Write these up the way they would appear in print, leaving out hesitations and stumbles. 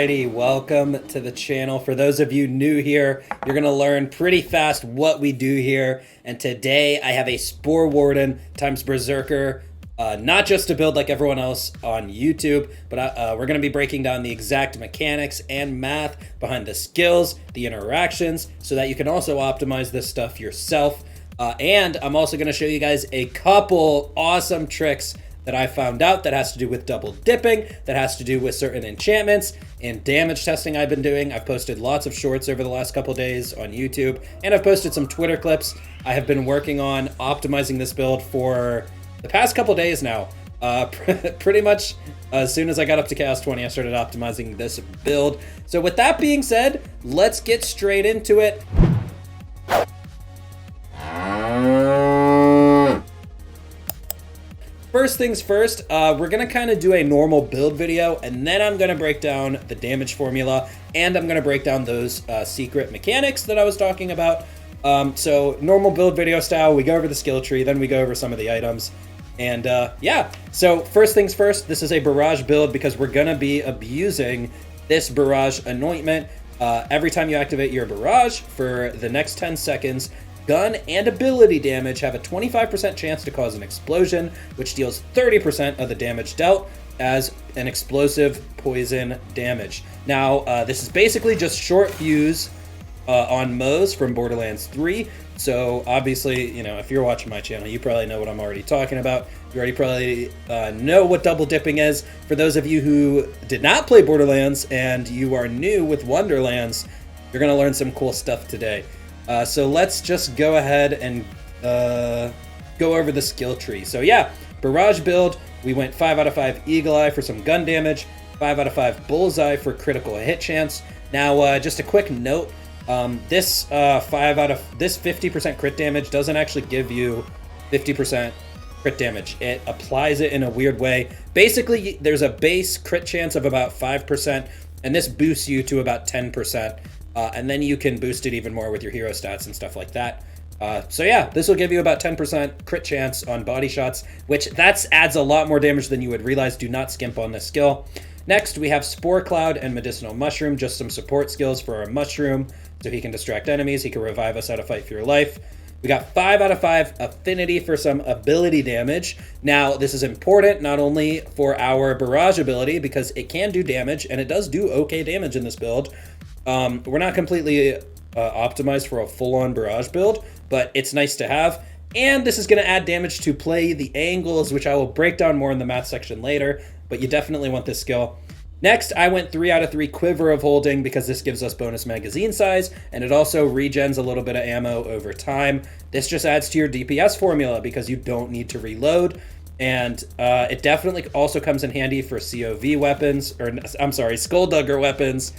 Alrighty, welcome to the channel. For those of you new here, you're going to learn pretty fast what we do here. And today I have a Spore Warden times Berserker, not just to build like everyone else on YouTube, but we're going to be breaking down the exact mechanics and math behind the skills, the interactions, so that you can also optimize this stuff yourself. And I'm also going to show you guys a couple awesome tricks that I found out that has to do with double dipping, that has to do with certain enchantments and damage testing I've been doing. I've posted lots of shorts over the last couple days on YouTube, and I've posted some Twitter clips. I have been working on optimizing this build for the past couple days now. Pretty much as soon as I got up to Chaos 20, I started optimizing this build. So with that being said, let's get straight into it. First things first, we're going to kind of do a normal build video, and then I'm going to break down the damage formula, and I'm going to break down those secret mechanics that I was talking about. So normal build video style, we go over the skill tree, then we go over some of the items. And yeah, so first things first, this is a Barrage build because we're going to be abusing this Barrage anointment. Every time you activate your Barrage for the next 10 seconds, gun and ability damage have a 25% chance to cause an explosion, which deals 30% of the damage dealt as an explosive poison damage. Now, this is basically just short fuse on Moe's from Borderlands 3. So obviously, you know, if you're watching my channel, you probably know what I'm already talking about. You already probably know what double dipping is. For those of you who did not play Borderlands and you are new with Wonderlands, you're going to learn some cool stuff today. So let's just go ahead and go over the skill tree. So yeah, Barrage build, we went 5 out of 5 Eagle Eye for some gun damage, 5 out of 5 Bullseye for critical hit chance. Now, just a quick note, this 50% crit damage doesn't actually give you 50% crit damage. It applies it in a weird way. Basically, there's a base crit chance of about 5%, and this boosts you to about 10%. And then you can boost it even more with your hero stats and stuff like that. So yeah, this will give you about 10% crit chance on body shots, which adds a lot more damage than you would realize. Do not skimp on this skill. Next, we have Spore Cloud and Medicinal Mushroom, just some support skills for our Mushroom. So he can distract enemies, he can revive us out of Fight for Your Life. We got 5 out of 5 Affinity for some ability damage. Now, this is important not only for our Barrage ability, because it can do damage, and it does do okay damage in this build. We're not completely optimized for a full-on Barrage build, but it's nice to have. And this is going to add damage to play the angles, which I will break down more in the math section later, but you definitely want this skill. Next, I went 3 out of 3 Quiver of Holding because this gives us bonus magazine size, and it also regens a little bit of ammo over time. This just adds to your DPS formula because you don't need to reload. And it definitely also comes in handy for COV weapons, or I'm sorry, Skulldugger weapons,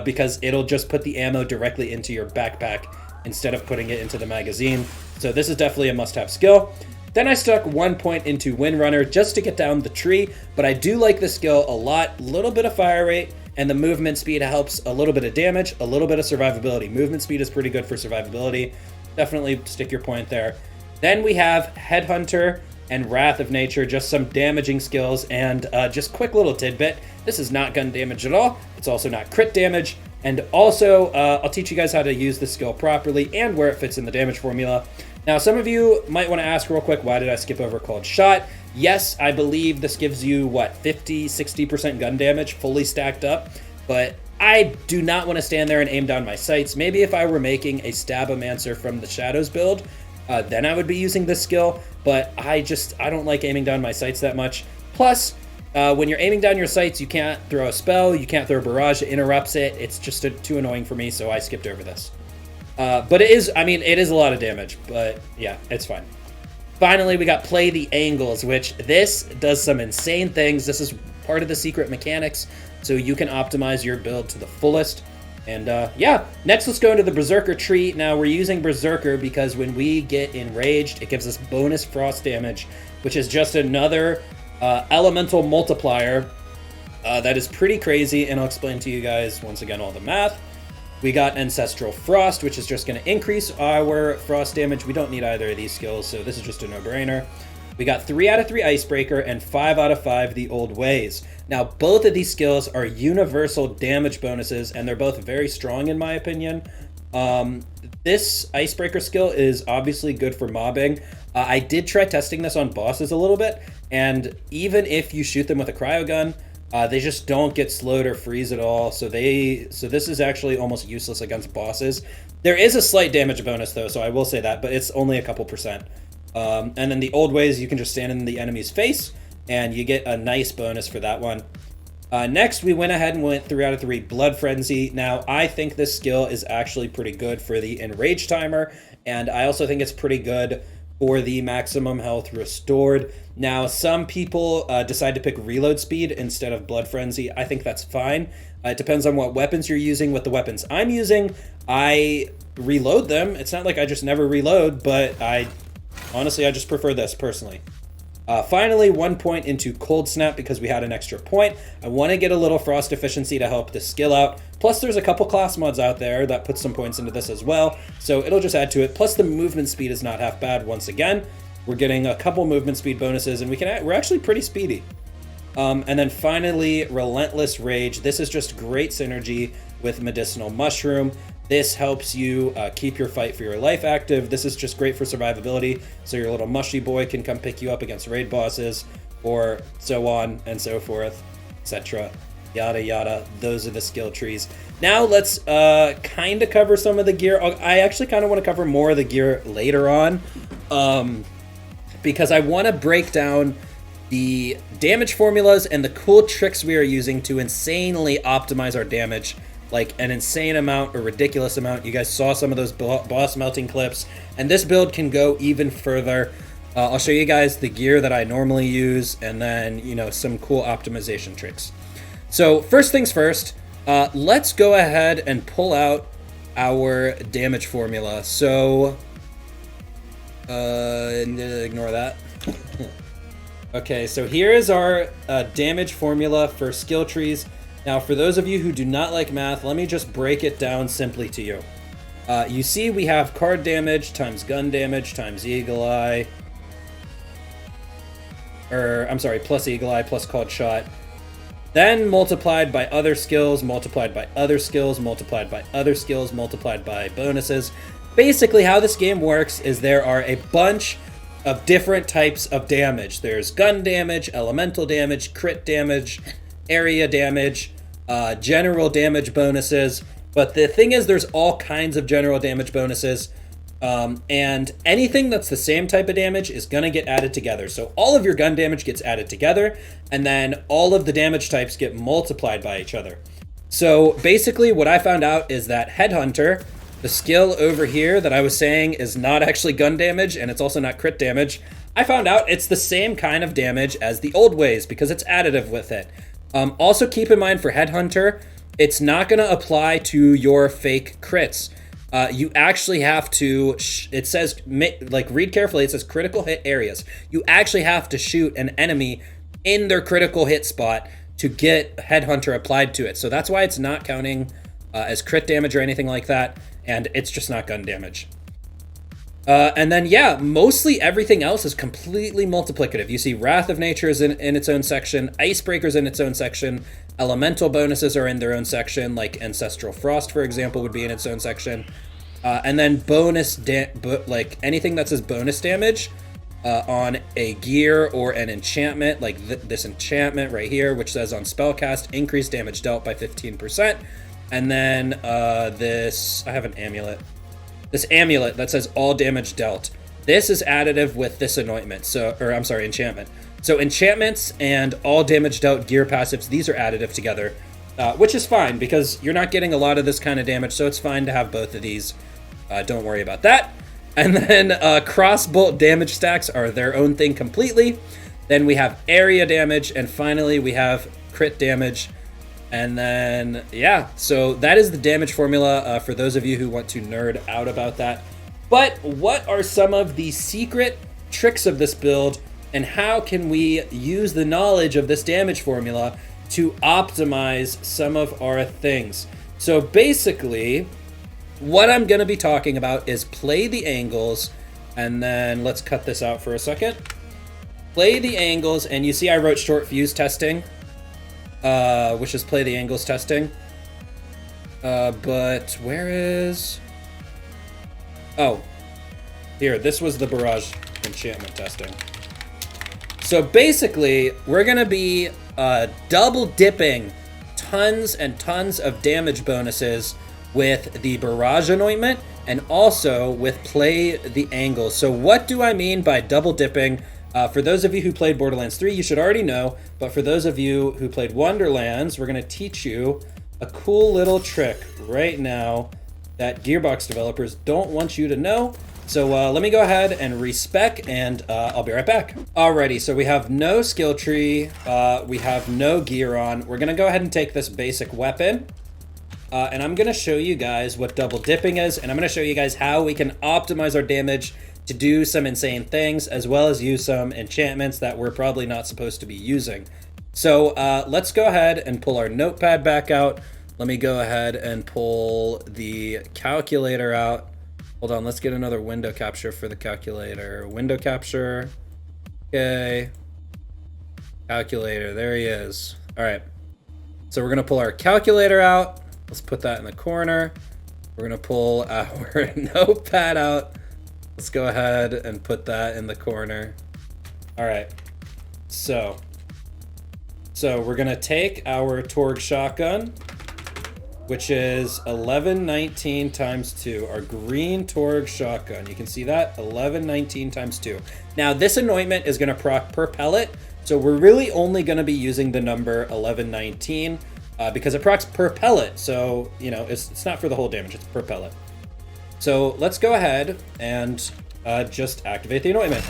because it'll just put the ammo directly into your backpack instead of putting it into the magazine. So this is definitely a must-have skill. Then I stuck 1 point into Windrunner just to get down the tree, but I do like the skill a lot. Little bit of fire rate, and the movement speed helps a little bit of damage, a little bit of survivability. Movement speed is pretty good for survivability. Definitely stick your point there. Then we have Headhunter and Wrath of Nature, just some damaging skills, and just quick little tidbit. This is not gun damage at all. It's also not crit damage. And also, I'll teach you guys how to use this skill properly and where it fits in the damage formula. Now, some of you might want to ask real quick, why did I skip over Cold Shot? Yes, I believe this gives you, what, 50, 60% gun damage fully stacked up, but I do not want to stand there and aim down my sights. Maybe if I were making a Stabomancer from the Shadows build, then I would be using this skill, but I don't like aiming down my sights that much. Plus, when you're aiming down your sights, you can't throw a spell, you can't throw a barrage, it interrupts it. It's just too annoying for me, so I skipped over this. But it is a lot of damage, but yeah, it's fine. Finally, we got Play the Angles, which this does some insane things. This is part of the secret mechanics, so you can optimize your build to the fullest. And yeah, next let's go into the Berserker tree. Now we're using Berserker because when we get enraged, it gives us bonus frost damage, which is just another elemental multiplier that is pretty crazy, and I'll explain to you guys once again all the math. We got Ancestral Frost, which is just going to increase our frost damage. We don't need either of these skills, so this is just a no-brainer. We got 3 out of 3 Icebreaker and 5 out of 5 the Old Ways. Now, both of these skills are universal damage bonuses, and they're both very strong in my opinion. This Icebreaker skill is obviously good for mobbing. I did try testing this on bosses a little bit, and even if you shoot them with a cryo gun, they just don't get slowed or freeze at all. So this is actually almost useless against bosses. There is a slight damage bonus though, so I will say that, but it's only a couple percent. And then the Old Ways, you can just stand in the enemy's face, and you get a nice bonus for that one. Next, we went ahead and went 3 out of 3 Blood Frenzy. Now, I think this skill is actually pretty good for the Enrage timer, and I also think it's pretty good for the maximum health restored. Now, some people decide to pick reload speed instead of Blood Frenzy. I think that's fine. It depends on what weapons you're using. With the weapons I'm using, I reload them. It's not like I just never reload, but honestly, I just prefer this personally. Finally, 1 point into Cold Snap because we had an extra point. I want to get a little Frost Efficiency to help this skill out. Plus, there's a couple class mods out there that put some points into this as well, so it'll just add to it. Plus, the movement speed is not half bad once again. We're getting a couple movement speed bonuses, and we're actually pretty speedy. And then finally, Relentless Rage. This is just great synergy with Medicinal Mushroom. This helps you keep your fight for your life active. This is just great for survivability, so your little mushy boy can come pick you up against raid bosses, or so on and so forth, etc. Yada yada. Those are the skill trees. Now let's kind of cover some of the gear. I actually kind of want to cover more of the gear later on, because I want to break down the damage formulas and the cool tricks we are using to insanely optimize our damage. Like an insane amount or ridiculous amount. You guys saw some of those boss melting clips, and this build can go even further. I'll show you guys the gear that I normally use, and then, you know, some cool optimization tricks. So first things first, let's go ahead and pull out our damage formula. So ignore that. Okay, so here is our damage formula for skill trees. Now, for those of you who do not like math, let me just break it down simply to you. You see we have card damage times gun damage times eagle eye. Plus eagle eye plus called shot. Then multiplied by other skills, multiplied by other skills, multiplied by other skills, multiplied by bonuses. Basically, how this game works is there are a bunch of different types of damage. There's gun damage, elemental damage, crit damage, area damage, general damage bonuses, but the thing is there's all kinds of general damage bonuses, and anything that's the same type of damage is gonna get added together. So all of your gun damage gets added together, and then all of the damage types get multiplied by each other. So basically what I found out is that Headhunter, the skill over here that I was saying is not actually gun damage, and it's also not crit damage, I found out it's the same kind of damage as the Old Ways because it's additive with it. Also keep in mind for Headhunter, it's not going to apply to your fake crits. You actually have to, it says, like read carefully, it says critical hit areas. You actually have to shoot an enemy in their critical hit spot to get Headhunter applied to it. So that's why it's not counting as crit damage or anything like that, and it's just not gun damage. And then, yeah, mostly everything else is completely multiplicative. You see Wrath of Nature is in its own section, Icebreaker's in its own section, elemental bonuses are in their own section, like Ancestral Frost, for example, would be in its own section. And then bonus, like anything that says bonus damage on a gear or an enchantment, like this enchantment right here, which says on spellcast, increased damage dealt by 15%. And then I have an amulet. This amulet that says all damage dealt. This is additive with this enchantment. So enchantments and all damage dealt gear passives, these are additive together, which is fine because you're not getting a lot of this kind of damage, so it's fine to have both of these. Don't worry about that. And then cross-bolt damage stacks are their own thing completely. Then we have area damage, and finally we have crit damage. And then, yeah, so that is the damage formula for those of you who want to nerd out about that. But what are some of the secret tricks of this build, and how can we use the knowledge of this damage formula to optimize some of our things? So basically, what I'm going to be talking about is play the angles, and then let's cut this out for a second. play the angles, and you see I wrote short fuse testing, which is play the angles testing. But where is... Oh, here, this was the Barrage enchantment testing. So basically, we're gonna be double dipping tons and tons of damage bonuses with the Barrage anointment and also with play the angles. So what do I mean by double dipping? For those of you who played Borderlands 3, you should already know, but for those of you who played Wonderlands, we're gonna teach you a cool little trick right now that Gearbox developers don't want you to know. So let me go ahead and respec, and I'll be right back. Alrighty, so we have no skill tree, we have no gear on. We're gonna go ahead and take this basic weapon, and I'm gonna show you guys what double dipping is, and I'm gonna show you guys how we can optimize our damage to do some insane things, as well as use some enchantments that we're probably not supposed to be using. So let's go ahead and pull our notepad back out. Let me go ahead and pull the calculator out. Hold on, let's get another window capture for the calculator. Window capture. Okay. Calculator, there he is. All right. So we're gonna pull our calculator out. Let's put that in the corner. We're gonna pull our notepad out. Let's go ahead and put that in the corner. All right. So we're gonna take our Torgue shotgun, which is 1119 times 2, our green Torgue shotgun. You can see that, 1119 times 2. Now this anointment is gonna proc per pellet, so we're really only gonna be using the number 1119 because it procs per pellet. So, you know, it's not for the whole damage, it's per pellet. So let's go ahead and just activate the anointment.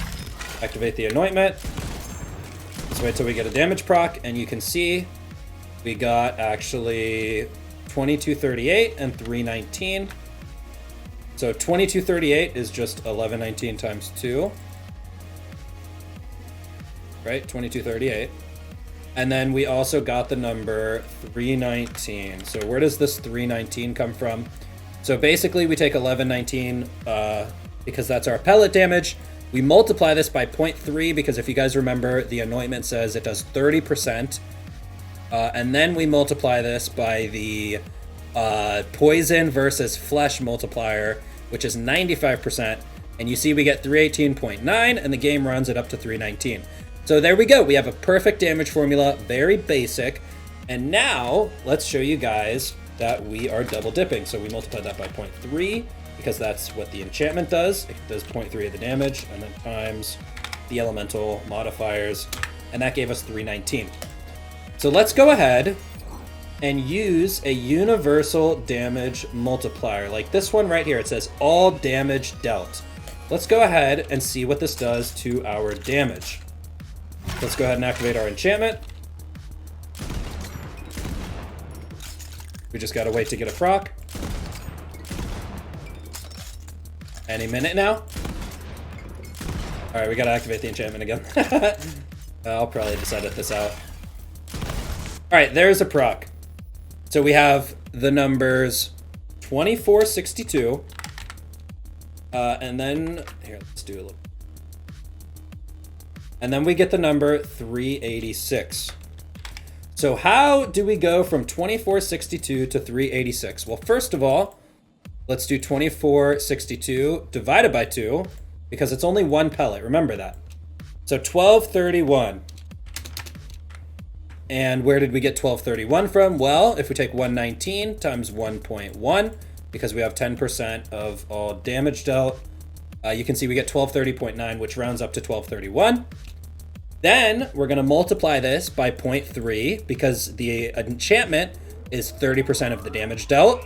Activate the anointment. Let's wait till we get a damage proc, and you can see we got actually 2238 and 319. So 2238 is just 1119 times 2. Right, 2238. And then we also got the number 319. So where does this 319 come from? So basically we take 1119 because that's our pellet damage. We multiply this by 0.3 because if you guys remember, the anointment says it does 30%. And then we multiply this by the poison versus flesh multiplier, which is 95%. And you see we get 318.9 and the game runs it up to 319. So there we go. We have a perfect damage formula, very basic. And now let's show you guys that we are double dipping. So we multiply that by 0.3 because that's what the enchantment does. It does 0.3 of the damage and then times the elemental modifiers. And that gave us 319. So let's go ahead and use a universal damage multiplier like this one right here. It says all damage dealt. Let's go ahead and see what this does to our damage. Let's go ahead and activate our enchantment. We just gotta wait to get a proc. Any minute now. All right, we gotta activate the enchantment again. I'll probably just edit this out. All right, there's a proc. So we have the numbers 2462, and then, here, let's do a little. And then we get the number 386. So how do we go from 2462 to 386? Well, first of all, let's do 2462 divided by 2, because it's only one pellet, remember that. So 1231. And where did we get 1231 from? Well, if we take 119 times 1.1, because we have 10% of all damage dealt, you can see we get 1230.9, which rounds up to 1231. Then we're going to multiply this by 0.3 because the enchantment is 30% of the damage dealt.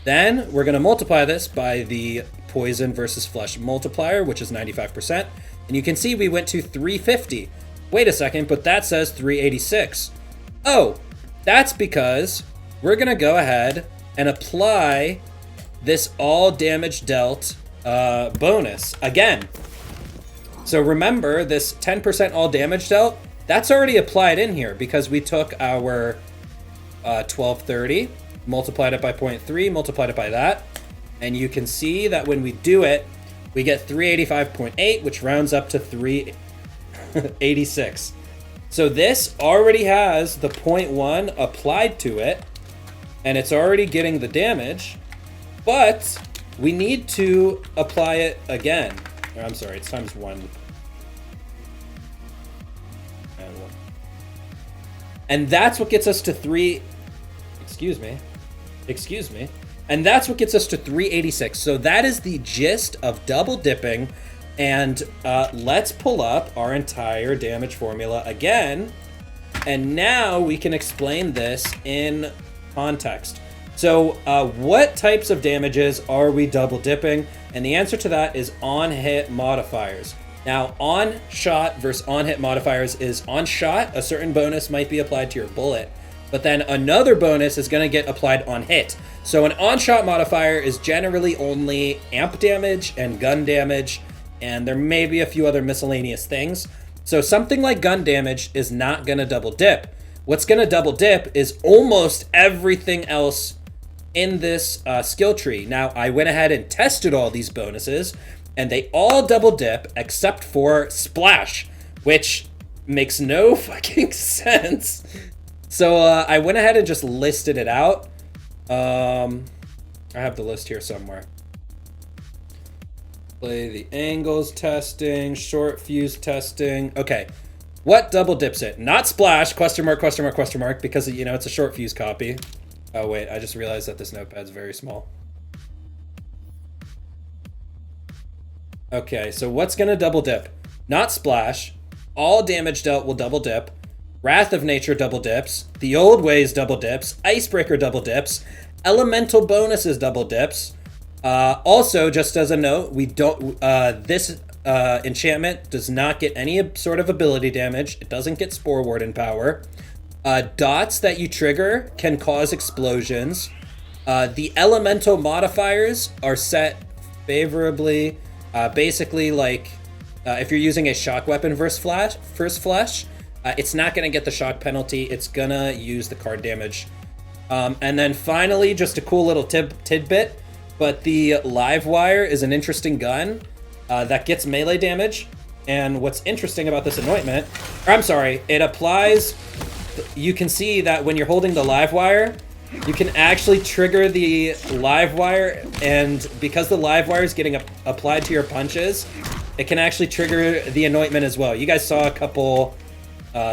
Then we're going to multiply this by the poison versus flesh multiplier, which is 95%. And you can see we went to 350. Wait a second, but that says 386. Oh, that's because we're going to go ahead and apply this all damage dealt bonus again. So remember, this 10% all damage dealt, that's already applied in here because we took our 1230, multiplied it by 0.3, multiplied it by that, and you can see that when we do it, we get 385.8, which rounds up to 3 86. So this already has the 0.1 applied to it, and it's already getting the damage, but we need to apply it again. Or, I'm sorry, it's times 1. And that's what gets us to 3... Excuse me. And that's what gets us to 386. So that is the gist of double dipping. And let's pull up our entire damage formula again. And now we can explain this in context. So what types of damages are we double dipping? And the answer to that is on hit modifiers. Now, on shot versus on hit modifiers is on shot, a certain bonus might be applied to your bullet, but then another bonus is going to get applied on hit. So an on shot modifier is generally only amp damage and gun damage, and there may be a few other miscellaneous things. So something like gun damage is not going to double dip. What's going to double dip is almost everything else in this skill tree. Now, I went ahead and tested all these bonuses, and they all double dip except for Splash, which makes no fucking sense. So I went ahead and just listed it out. I have the list here somewhere. Play the angles testing, short fuse testing. Okay, what double dips it? Not Splash, question mark, because, you know, it's a short fuse copy. Oh wait, I just realized that this notepad's very small. Okay, so what's gonna double dip? Not Splash. All damage dealt will double dip. Wrath of Nature double dips. The Old Ways double dips. Icebreaker double dips. Elemental bonuses double dips. Also, just as a note, we don't. This enchantment does not get any sort of ability damage. It doesn't get Spore Warden power. Dots that you trigger can cause explosions. The elemental modifiers are set favorably. Basically, like, if you're using a shock weapon versus flesh, it's not going to get the shock penalty. It's going to use the card damage. And then finally, just a cool little tidbit, but the live wire is an interesting gun that gets melee damage. And what's interesting about this anointment, or I'm sorry, it applies, you can see that when you're holding the live wire, you can actually trigger the live wire, and because the live wire is getting applied to your punches, it can actually trigger the anointment as well. You guys saw a couple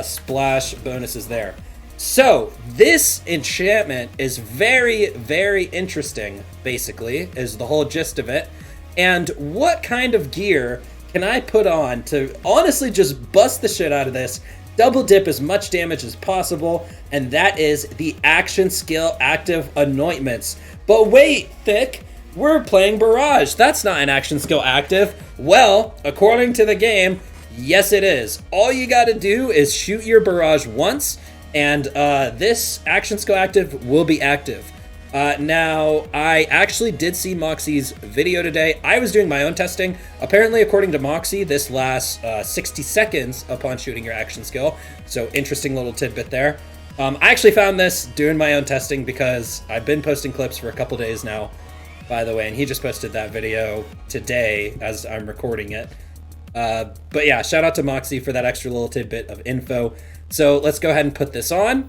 splash bonuses there. So this enchantment is very, very interesting, basically, is the whole gist of it. And what kind of gear can I put on to honestly just bust the shit out of this, double dip as much damage as possible, and that is the action skill active anointments. But wait, Thick, we're playing Barrage. That's not an action skill active. Well, according to the game, yes it is. All you gotta do is shoot your Barrage once, and this action skill active will be active. Now, I actually did see Moxie's video today. I was doing my own testing. Apparently, according to Moxie, this lasts 60 seconds upon shooting your action skill. So, interesting little tidbit there. I actually found this doing my own testing because I've been posting clips for a couple days now, by the way, and he just posted that video today as I'm recording it. But yeah, shout out to Moxie for that extra little tidbit of info. So, let's go ahead and put this on.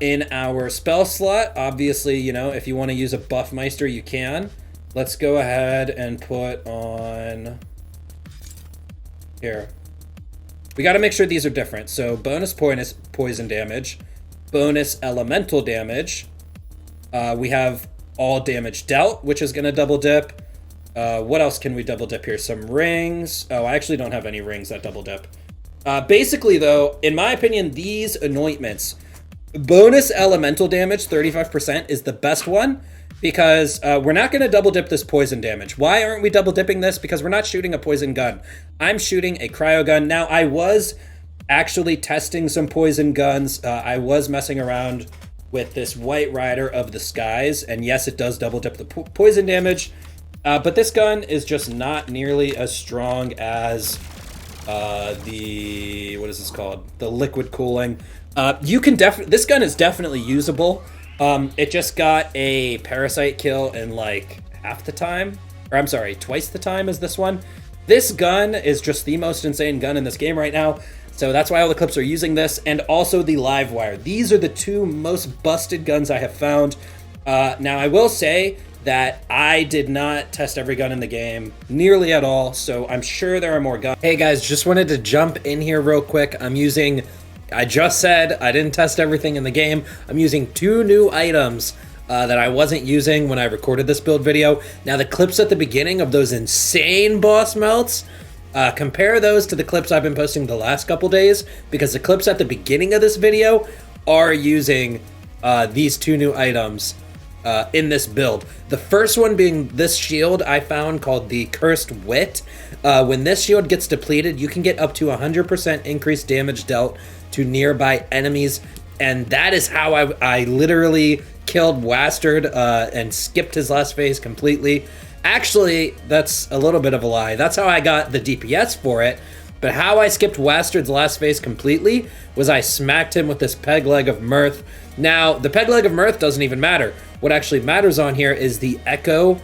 In our spell slot, obviously, you know, if you want to use a Buffmeister, you can. Let's go ahead and put on here. We got to make sure these are different. So bonus poison damage, bonus elemental damage. We have all damage dealt, which is going to double dip. What else can we double dip here? Some rings. Oh, I actually don't have any rings that double dip. Basically, though, in my opinion, these anointments, bonus elemental damage, 35%, is the best one because we're not going to double dip this poison damage. Why aren't we double dipping this? Because we're not shooting a poison gun. I'm shooting a cryo gun. Now, I was actually testing some poison guns. I was messing around with this White Rider of the Skies, and yes, it does double dip the poison damage, but this gun is just not nearly as strong as the, what is this called? The liquid cooling. You can this gun is definitely usable. It just got a parasite kill in like half the time, or I'm sorry, twice the time as this one. This gun is just the most insane gun in this game right now. So that's why all the clips are using this, and also the live wire. These are the two most busted guns I have found. Now, I will say that I did not test every gun in the game nearly at all, so I'm sure there are more guns. Hey guys, just wanted to jump in here real quick. I just said I didn't test everything in the game. I'm using 2 new items that I wasn't using when I recorded this build video. Now, the clips at the beginning of those insane boss melts, compare those to the clips I've been posting the last couple days, because the clips at the beginning of this video are using these 2 new items in this build. The first one being this shield I found called the Cursed Wit. When this shield gets depleted, you can get up to 100% increased damage dealt to nearby enemies, and that is how I literally killed Wastard and skipped his last phase completely. Actually, that's a little bit of a lie. That's how I got the DPS for it. But how I skipped Wastard's last phase completely was I smacked him with this Peg Leg of Mirth. Now, the Peg Leg of Mirth doesn't even matter. What actually matters on here is the Echo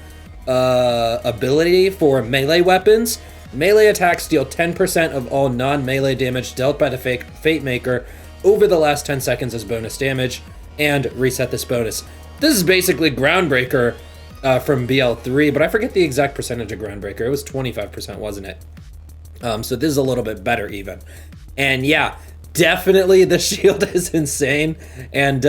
ability for melee weapons. Melee attacks deal 10% of all non-melee damage dealt by the Fate Maker over the last 10 seconds as bonus damage, and reset this bonus. This is basically Groundbreaker from BL3, but I forget the exact percentage of Groundbreaker. It was 25%, wasn't it? So this is a little bit better even. And yeah, definitely the shield is insane, and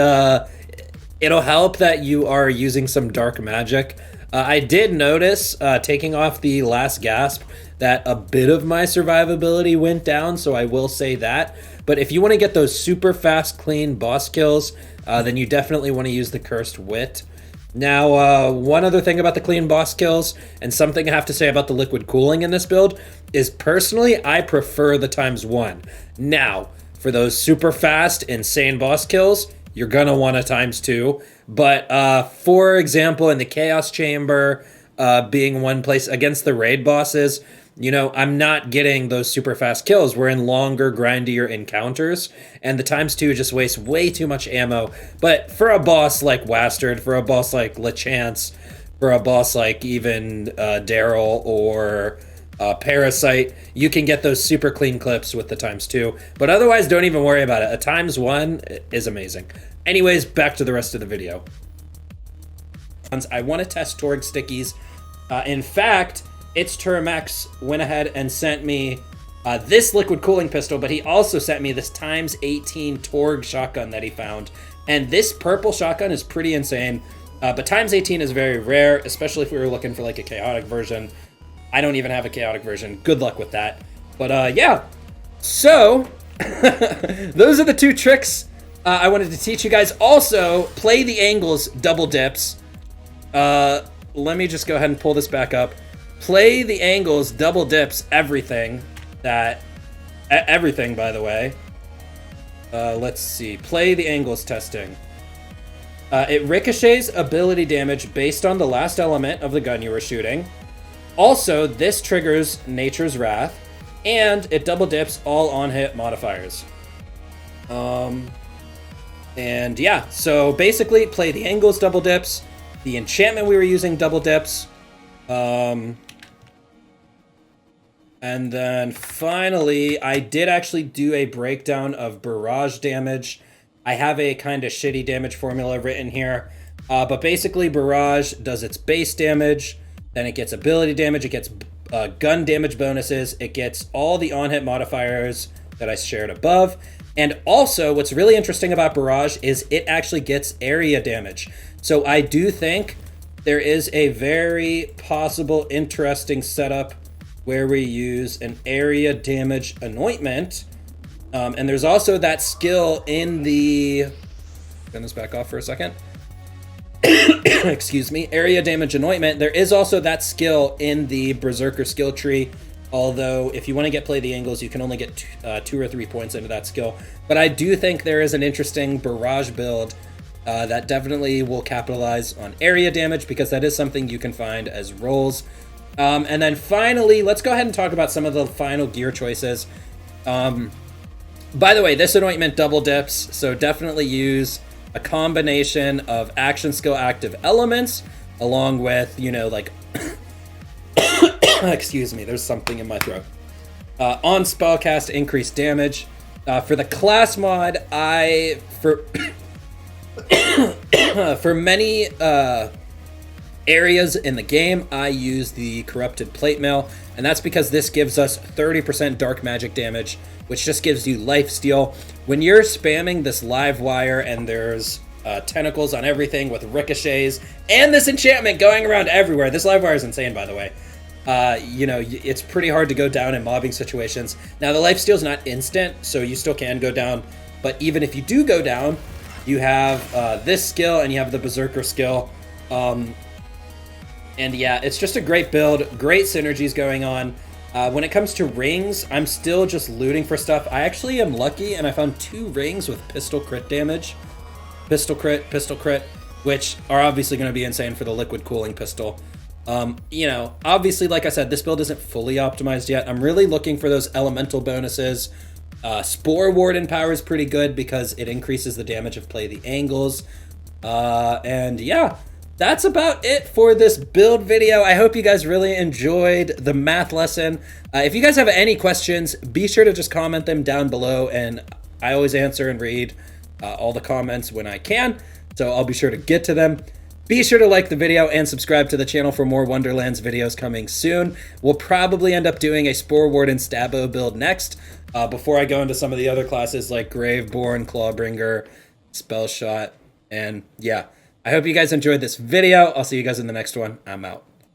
it'll help that you are using some dark magic. I did notice, taking off the last gasp, that a bit of my survivability went down, so I will say that. But if you want to get those super fast, clean boss kills, then you definitely want to use the Cursed Wit. Now, one other thing about the clean boss kills, and something I have to say about the liquid cooling in this build, is personally, I prefer the ×1. Now, for those super fast, insane boss kills, you're gonna want a ×2. But for example, in the Chaos Chamber, being one place against the raid bosses, you know, I'm not getting those super fast kills. We're in longer, grindier encounters, and the ×2 just wastes way too much ammo. But for a boss like Wastard, for a boss like LeChance, for a boss like even Daryl or Parasite, you can get those super clean clips with the ×2. But otherwise, don't even worry about it. A ×1 is amazing. Anyways, back to the rest of the video. I want to test Torg stickies. In fact, It's Termax went ahead and sent me this liquid cooling pistol, but he also sent me this ×18 Torg shotgun that he found. And this purple shotgun is pretty insane, but ×18 is very rare, especially if we were looking for like a chaotic version. I don't even have a chaotic version. Good luck with that. But yeah, so those are the 2 tricks I wanted to teach you guys. Also, play the angles double dips. Let me just go ahead and pull this back up. Play the angles, double dips, everything, by the way. Let's see. Play the angles testing. It ricochets ability damage based on the last element of the gun you were shooting. Also, this triggers Nature's Wrath, and it double dips all on-hit modifiers. And yeah, so basically, play the angles, double dips. The enchantment we were using, double dips. And then finally, I did actually do a breakdown of barrage damage. I have a kind of shitty damage formula written here. But basically, barrage does its base damage, then it gets ability damage, it gets gun damage bonuses, it gets all the on-hit modifiers that I shared above. And also, what's really interesting about barrage is it actually gets area damage. So I do think there is a very possible interesting setup where we use an area damage anointment. And there's also that skill in the... Turn this back off for a second. Excuse me. Area damage anointment. There is also that skill in the Berserker skill tree. Although, if you want to play the angles, you can only get 2 or 3 points into that skill. But I do think there is an interesting barrage build that definitely will capitalize on area damage, because that is something you can find as rolls. And then finally, let's go ahead and talk about some of the final gear choices. By the way, this anointment double dips, so definitely use a combination of action skill active elements, along with, you know, like, Excuse me, there's something in my throat. On spellcast, increased damage. For the class mod, for many areas in the game, I use the Corrupted Plate Mail, and that's because this gives us 30% dark magic damage, which just gives you lifesteal. When you're spamming this live wire and there's tentacles on everything with ricochets, and this enchantment going around everywhere. This live wire is insane, by the way. You know, it's pretty hard to go down in mobbing situations. Now, the lifesteal is not instant, so you still can go down, but even if you do go down, you have this skill and you have the Berserker skill. And yeah, it's just a great build, great synergies going on. When it comes to rings, I'm still just looting for stuff. I actually am lucky, and I found 2 rings with pistol crit damage. Pistol crit, which are obviously going to be insane for the liquid cooling pistol. You know, obviously, like I said, this build isn't fully optimized yet. I'm really looking for those elemental bonuses. Spore Warden power is pretty good because it increases the damage of play the angles. And yeah, that's about it for this build video. I hope you guys really enjoyed the math lesson. If you guys have any questions, be sure to just comment them down below, and I always answer and read all the comments when I can, so I'll be sure to get to them. Be sure to like the video and subscribe to the channel for more Wonderlands videos coming soon. We'll probably end up doing a Spore Warden Stabbo build next, before I go into some of the other classes like Graveborn, Clawbringer, Spell Shot, and yeah. I hope you guys enjoyed this video. I'll see you guys in the next one. I'm out.